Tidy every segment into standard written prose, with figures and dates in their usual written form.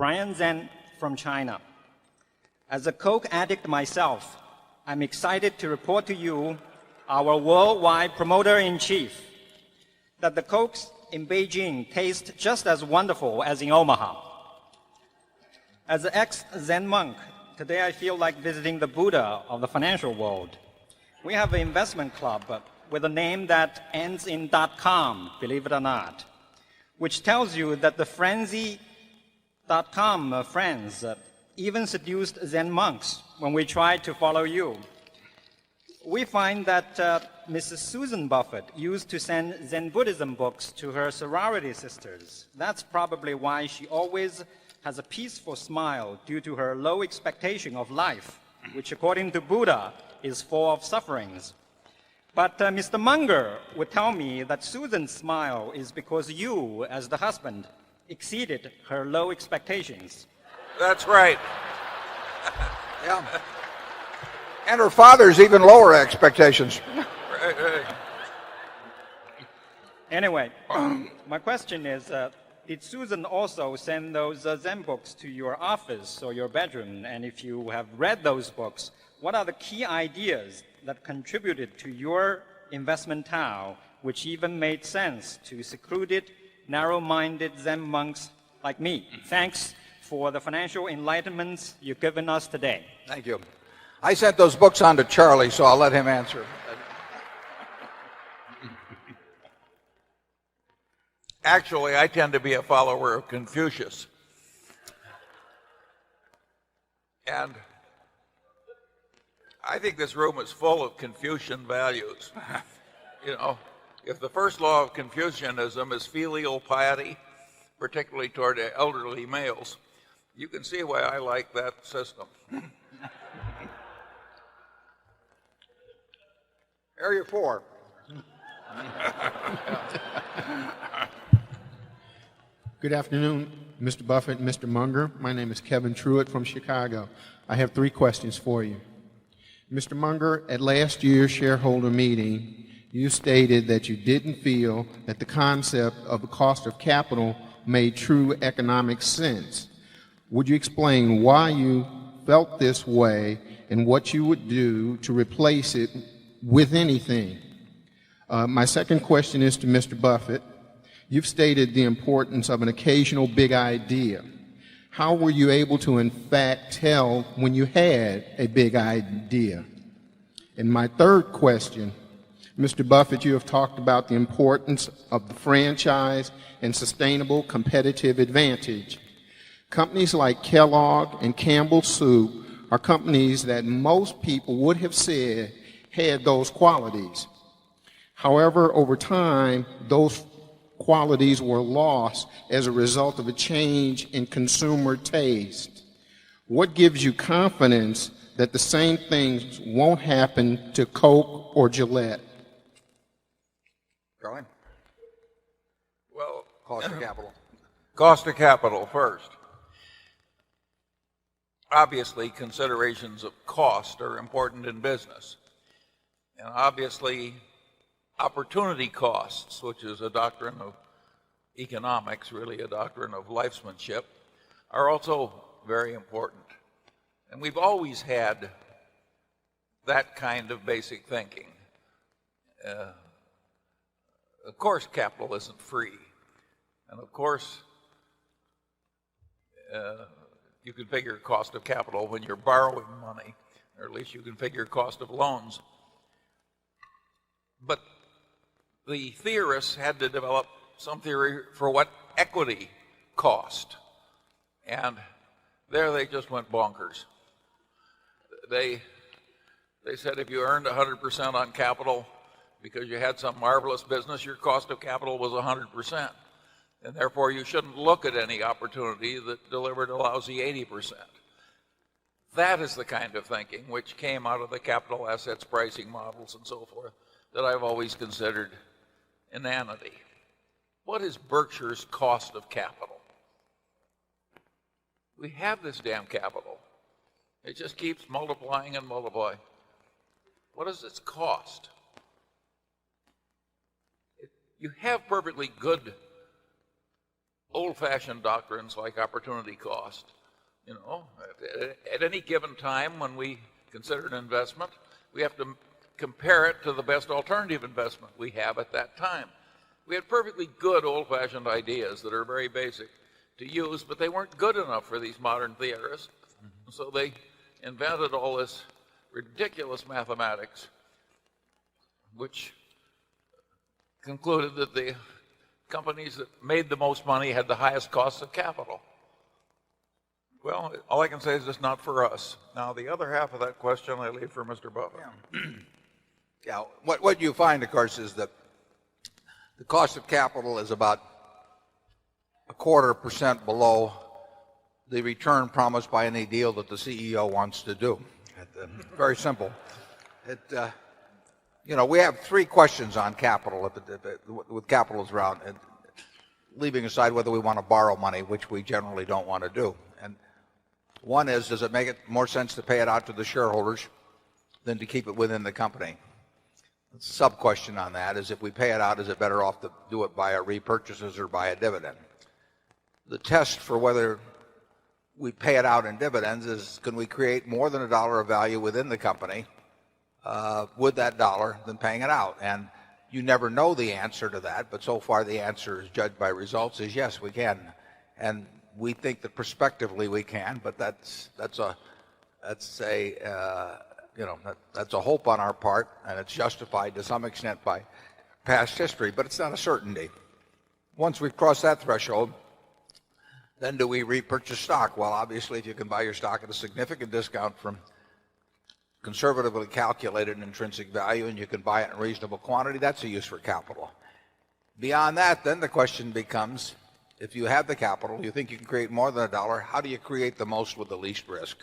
Brian Zen from China. As a Coke addict myself, I'm excited to report to you, our worldwide promoter-in-chief, that the Cokes in Beijing taste just as wonderful as in Omaha. As an ex-Zen monk, today I feel like visiting the Buddha of the financial world. We have an investment club with a name that ends in .com, believe it or not, which tells you that the frenzy.com friends even seduced Zen monks when we tried to follow you. We find that Mrs. Susan Buffett used to send Zen Buddhism books to her sorority sisters. That's probably why she always has a peaceful smile due to her low expectation of life, which according to Buddha is full of sufferings. But Mr. Munger would tell me that Susan's smile is because you, as the husband, exceeded her low expectations. That's right. Yeah. And her father's even lower expectations. Right. Anyway, my question is, did Susan also send those Zen books to your office or your bedroom? And if you have read those books, what are the key ideas that contributed to your investment Tao, which even made sense to secluded, narrow-minded Zen monks like me? Thanks for the financial enlightenments you've given us today. Thank you. I sent those books on to Charlie, so I'll let him answer. Actually, I tend to be a follower of Confucius. And I think this room is full of Confucian values. You know, if the first law of Confucianism is filial piety, particularly toward elderly males, you can see why I like that system. Area 4. Good afternoon, Mr. Buffett and Mr. Munger. My name is Kevin Truitt from Chicago. I have 3 questions for you. Mr. Munger, at last year's shareholder meeting, you stated that you didn't feel that the concept of the cost of capital made true economic sense. Would you explain why you felt this way and what you would do to replace it with anything? My second question is to Mr. Buffett. You've stated the importance of an occasional big idea. How were you able to, in fact, tell when you had a big idea? And my third question, Mr. Buffett, you have talked about the importance of the franchise and sustainable competitive advantage. Companies like Kellogg and Campbell Soup are companies that most people would have said had those qualities. However, over time, those qualities were lost as a result of a change in consumer taste. What gives you confidence that the same things won't happen to Coke or Gillette? Charlie? Well, Cost of capital. Cost of capital first. Obviously, considerations of cost are important in business. And obviously, opportunity costs, which is a doctrine of economics, really a doctrine of lifesmanship, are also very important. And we've always had that kind of basic thinking. Of course, capital isn't free. And of course, you can figure cost of capital when you're borrowing money, or at least you can figure cost of loans. But the theorists had to develop some theory for what equity cost. And there they just went bonkers. They said if you earned 100% on capital because you had some marvelous business, your cost of capital was 100%. And therefore you shouldn't look at any opportunity that delivered a lousy 80%. That is the kind of thinking which came out of the capital assets pricing models and so forth that I've always considered inanity. What is Berkshire's cost of capital? We have this damn capital. It just keeps multiplying and multiplying. What is its cost? You have perfectly good old-fashioned doctrines like opportunity cost. You know, at any given time when we consider an investment, we have to compare it to the best alternative investment we have at that time. We had perfectly good old-fashioned ideas that are very basic to use, but they weren't good enough for these modern theorists. So they invented all this ridiculous mathematics, which concluded that the companies that made the most money had the highest costs of capital. Well, all I can say is it's not for us. Now, the other half of that question I leave for Mr. Buffett. Yeah, what you find, of course, is that the cost of capital is about 0.25% below the return promised by any deal that the CEO wants to do. Very simple. You know, we have three questions on capital with capitals around, and leaving aside whether we want to borrow money, which we generally don't want to do. And one is, does it make it more sense to pay it out to the shareholders than to keep it within the company? The sub-question on that is, if we pay it out, is it better off to do it via repurchases or by a dividend? The test for whether we pay it out in dividends is, can we create more than $1 of value within the company with that dollar than paying it out? And you never know the answer to that, but so far the answer is, judged by results, is yes, we can. And we think that prospectively we can, but that's a hope on our part, and it's justified to some extent by past history, but it's not a certainty. Once we've crossed that threshold, then do we repurchase stock? Well, obviously, if you can buy your stock at a significant discount from conservatively calculated intrinsic value, and you can buy it in reasonable quantity, that's a use for capital. Beyond that, then the question becomes, if you have the capital, you think you can create more than $1, how do you create the most with the least risk?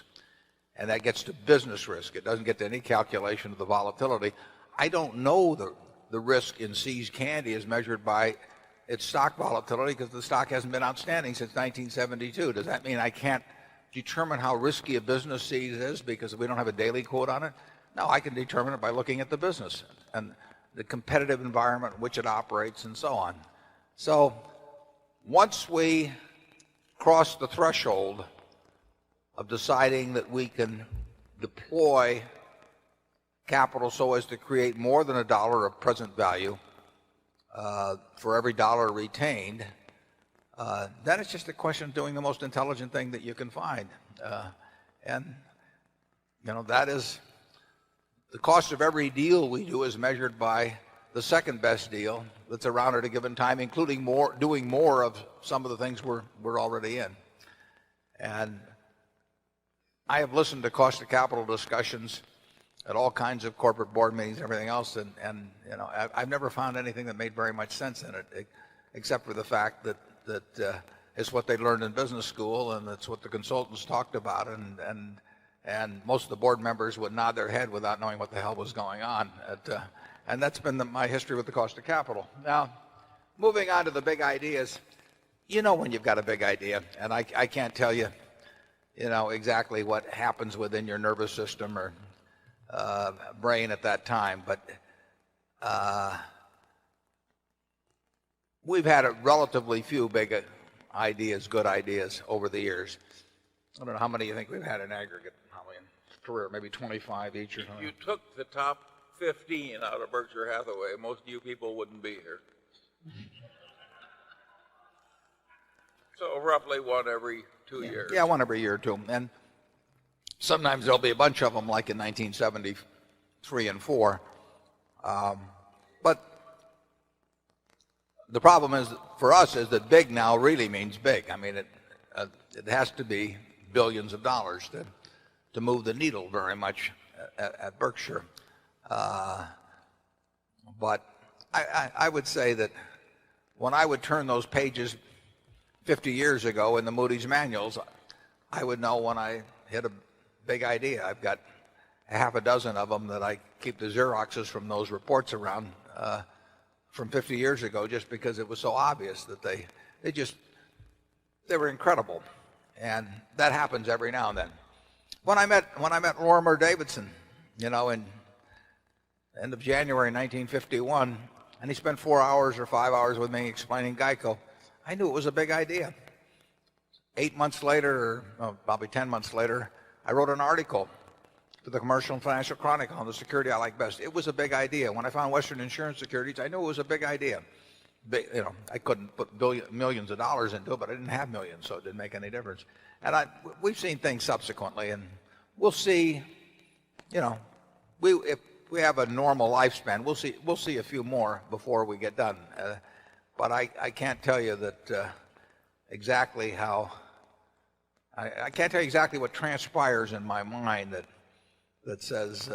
And that gets to business risk. It doesn't get to any calculation of the volatility. I don't know the risk in See's Candy is measured by its stock volatility, because the stock hasn't been outstanding since 1972. Does that mean I can't determine how risky a business See's is because we don't have a daily quote on it? No, I can determine it by looking at the business and the competitive environment in which it operates and so on. So once we cross the threshold of deciding that we can deploy capital so as to create more than $1 of present value for every dollar retained, then it's just a question of doing the most intelligent thing that you can find. And, you know, that is the cost of every deal we do is measured by the second best deal that's around at a given time, including doing more of some of the things we're already in. And I have listened to cost of capital discussions at all kinds of corporate board meetings and everything else, and you know, I've never found anything that made very much sense in it, except for the fact that it's what they learned in business school, and it's what the consultants talked about, and most of the board members would nod their head without knowing what the hell was going on. And that's been my history with the cost of capital. Now, moving on to the big ideas, you know when you've got a big idea, and I can't tell you, you know, exactly what happens within your nervous system or brain at that time, but we've had a relatively few big ideas, good ideas over the years. I don't know how many you think we've had in aggregate, probably in career, maybe 25 each or something. You took the top 15 out of Berkshire Hathaway, most of you people wouldn't be here. So roughly one every 2 years. Yeah, one every year or two. And sometimes there'll be a bunch of them, like in 1973 and 4. But the problem is, for us, is that big now really means big. I mean, it has to be billions of dollars to move the needle very much at Berkshire. But I would say that when I would turn those pages 50 years ago in the Moody's manuals, I would know when I hit a big idea. I've got a half a dozen of them that I keep the Xeroxes from those reports around from 50 years ago, just because it was so obvious that they were incredible. And that happens every now and then. When I met Lorimer Davidson, you know, in end of January 1951, and he spent 4 hours or 5 hours with me explaining GEICO, I knew it was a big idea. 8 months later, or probably 10 months later, I wrote an article to the Commercial and Financial Chronicle on the security I like best. It was a big idea. When I found Western Insurance Securities, I knew it was a big idea. I couldn't put millions of dollars into it, but I didn't have millions, so it didn't make any difference. And we've seen things subsequently, and we'll see. If we have a normal lifespan, we'll see a few more before we get done. But I can't tell you that exactly how. I can't tell you exactly what transpires in my mind that says,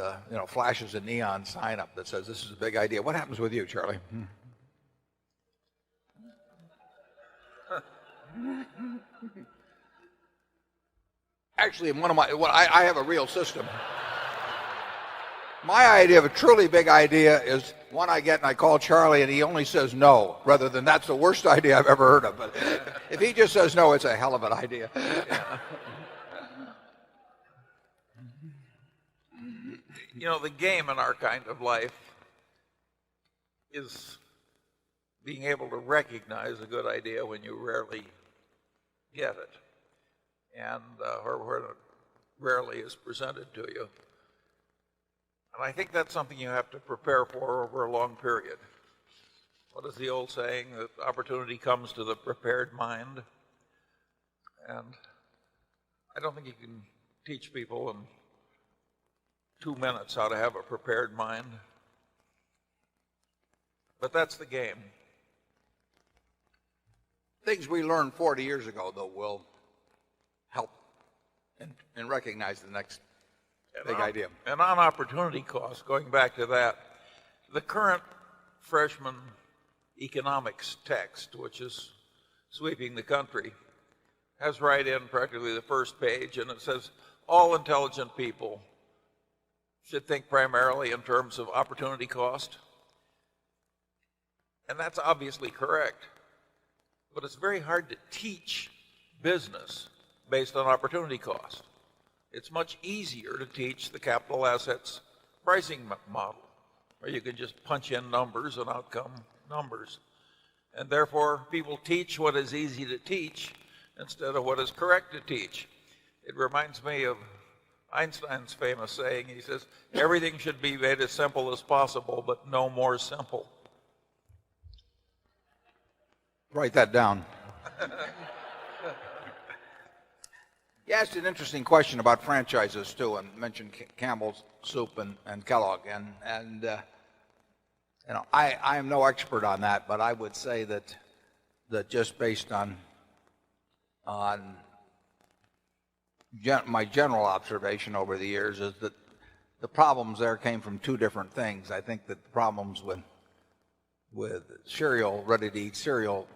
flashes a neon sign up that says this is a big idea. What happens with you, Charlie? Actually, I have a real system. My idea of a truly big idea is one I get and I call Charlie and he only says no, rather than that's the worst idea I've ever heard of. But if he just says no, it's a hell of an idea. The game in our kind of life is being able to recognize a good idea when you rarely get it, and or when it rarely is presented to you. And I think that's something you have to prepare for over a long period. What is the old saying? That opportunity comes to the prepared mind. And I don't think you can teach people in 2 minutes how to have a prepared mind. But that's the game. Things we learned 40 years ago, though, will help and recognize the next big idea. And on opportunity cost, going back to that, the current freshman economics text, which is sweeping the country, has right in practically the first page, and it says all intelligent people should think primarily in terms of opportunity cost. And that's obviously correct. But it's very hard to teach business based on opportunity cost. It's much easier to teach the capital assets pricing model, where you can just punch in numbers and out come numbers. And therefore, people teach what is easy to teach instead of what is correct to teach. It reminds me of Einstein's famous saying. He says, everything should be made as simple as possible, but no more simple. Write that down. You asked an interesting question about franchises too, and mentioned Campbell's Soup and Kellogg, and I am no expert on that, but I would say that just based on my general observation over the years is that the problems there came from two different things. I think that the problems with cereal, ready-to-eat cereal,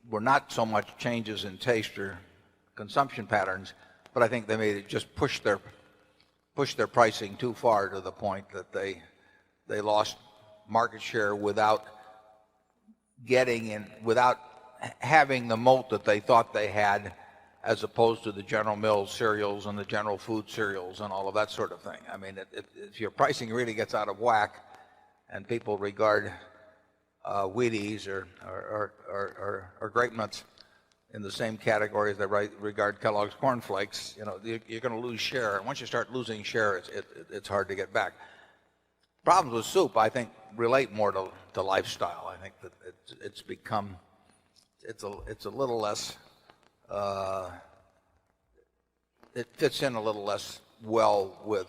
were not so much changes in taste or consumption patterns, but I think they made it just push their pricing too far to the point that they lost market share without having the moat that they thought they had, as opposed to the General Mills cereals and the General Food cereals and all of that sort of thing. I mean, if your pricing really gets out of whack and people regard Wheaties or Grape Nuts in the same category as they regard Kellogg's Corn Flakes, you're going to lose share. And once you start losing share, it's hard to get back. Problems with soup, I think, relate more to lifestyle. I think that it's become, it's a little less, it fits in a little less well with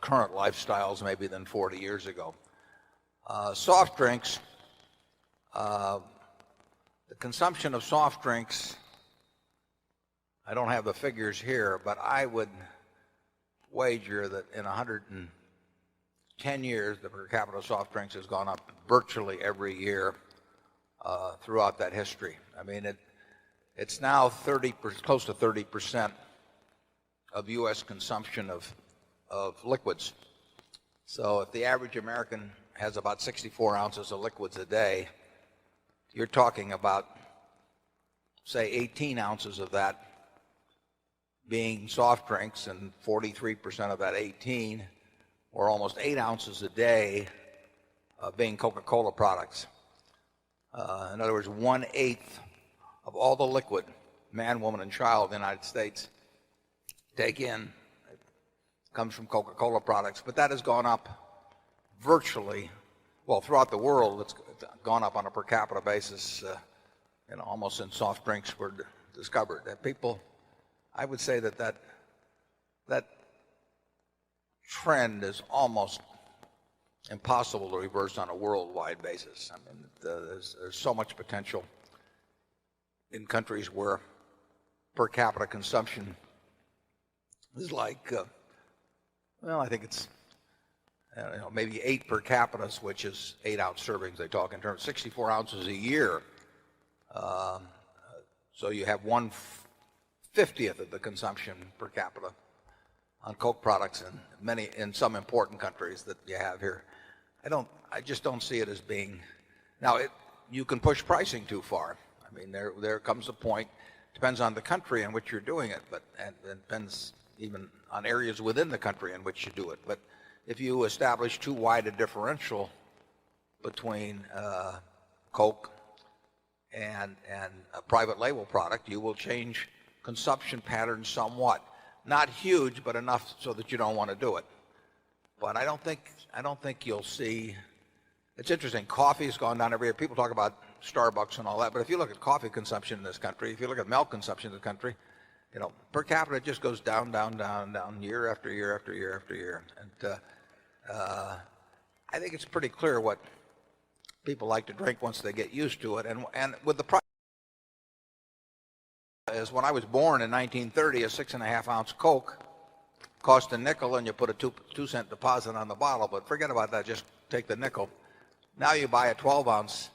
current lifestyles maybe than 40 years ago. Soft drinks, the consumption of soft drinks, I don't have the figures here, but I would wager that in 110 years, the per capita soft drinks has gone up virtually every year throughout that history. I mean, it's now close to 30% of U.S. consumption of liquids. So if the average American has about 64 ounces of liquids a day, you're talking about, say, 18 ounces of that being soft drinks, and 43% of that 18, or almost 8 ounces a day, being Coca-Cola products. In other words, 1/8 of all the liquid man, woman, and child in the United States take in comes from Coca-Cola products. But that has gone up virtually, well, throughout the world. It's gone up on a per capita basis, almost since soft drinks were discovered. That people, I would say that trend is almost impossible to reverse on a worldwide basis. I mean, there's so much potential in countries where per capita consumption is like, I think it's maybe 8 per capita, which is 8-ounce servings. They talk in terms of 64 ounces a year. So you have 1/50th of the consumption per capita on Coke products in some important countries that you have here. I just don't see it as being. Now, you can push pricing too far. I mean, there comes a point. Depends on the country in which you're doing it, and it depends even on areas within the country in which you do it. But if you establish too wide a differential between Coke and a private label product, you will change consumption patterns somewhat. Not huge, but enough so that you don't want to do it. But I don't think you'll see. It's interesting. Coffee has gone down every year. People talk about Starbucks and all that, but if you look at coffee consumption in this country, if you look at milk consumption in the country, per capita it just goes down, down, down, down, year after year after year after year. And I think it's pretty clear what people like to drink once they get used to it. And with the price, is when I was born in 1930, a 6.5-ounce Coke cost a nickel, and you put a 2-cent deposit on the bottle. But forget about that. Just take the nickel. Now you buy a 12-ounce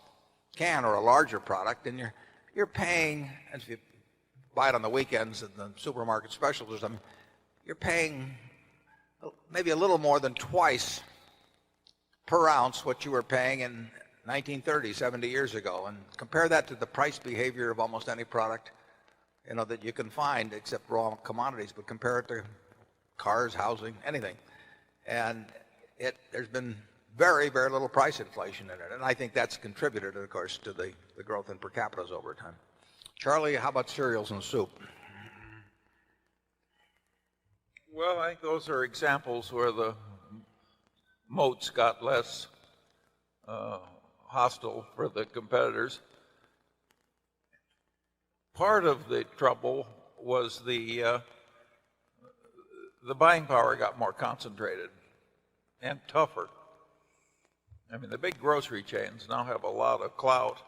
can or a larger product, and you're paying. If you buy it on the weekends at the supermarket specials or something, you're paying maybe a little more than twice per ounce what you were paying in 1930, 70 years ago. And compare that to the price behavior of almost any product that you can find except raw commodities, but compare it to cars, housing, anything. And there's been very, very little price inflation in it. And I think that's contributed, of course, to the growth in per capitas over time. Charlie, how about cereals and soup? Well, I think those are examples where the moats got less hostile for the competitors. Part of the trouble was the buying power got more concentrated and tougher. I mean, the big grocery chains now have a lot of clout,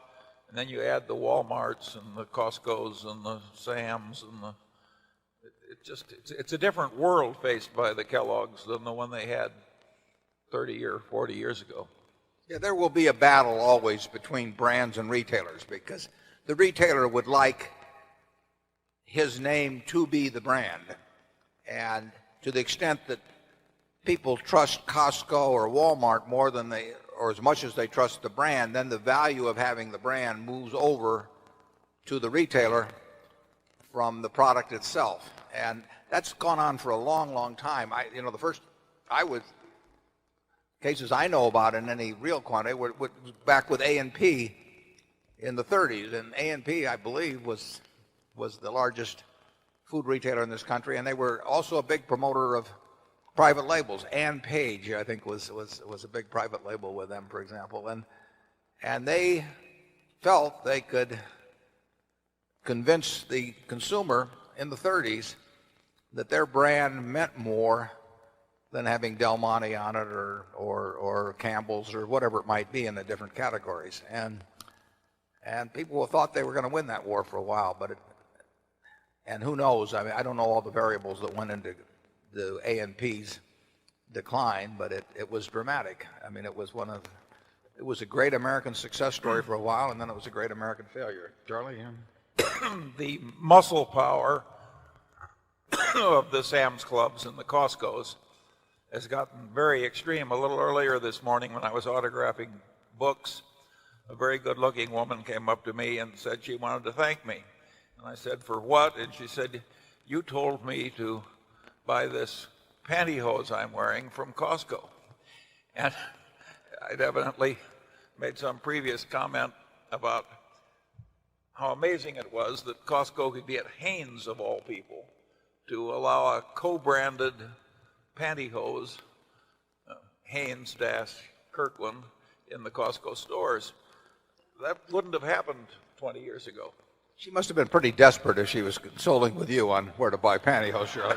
and then you add the Walmarts and the Costcos and the Sams, and it's a different world faced by the Kellogg's than the one they had 30 or 40 years ago. Yeah, there will be a battle always between brands and retailers, because the retailer would like his name to be the brand. And to the extent that people trust Costco or Walmart more than or as much as they trust the brand, then the value of having the brand moves over to the retailer from the product itself. And that's gone on for a long, long time. The first cases I know about in any real quantity were back with A&P in the 30s. And A&P, I believe, was the largest food retailer in this country, and they were also a big promoter of private labels. Ann Page, I think, was a big private label with them, for example. And they felt they could convince the consumer in the 30s that their brand meant more than having Del Monte on it or Campbell's or whatever it might be in the different categories. And people thought they were going to win that war for a while, and who knows? I mean, I don't know all the variables that went into the A&P's decline, but it was dramatic. I mean, it was a great American success story for a while, and then it was a great American failure. Charlie? Yeah. The muscle power of the Sam's Clubs and the Costco's has gotten very extreme. A little earlier this morning when I was autographing books, a very good-looking woman came up to me and said she wanted to thank me. And I said, for what? And she said, you told me to buy this pantyhose I'm wearing from Costco. And I'd evidently made some previous comment about how amazing it was that Costco could get Hanes, of all people, to allow a co-branded pantyhose, Hanes-Kirkland, in the Costco stores. That wouldn't have happened 20 years ago. She must have been pretty desperate if she was consulting with you on where to buy pantyhose, Shirley.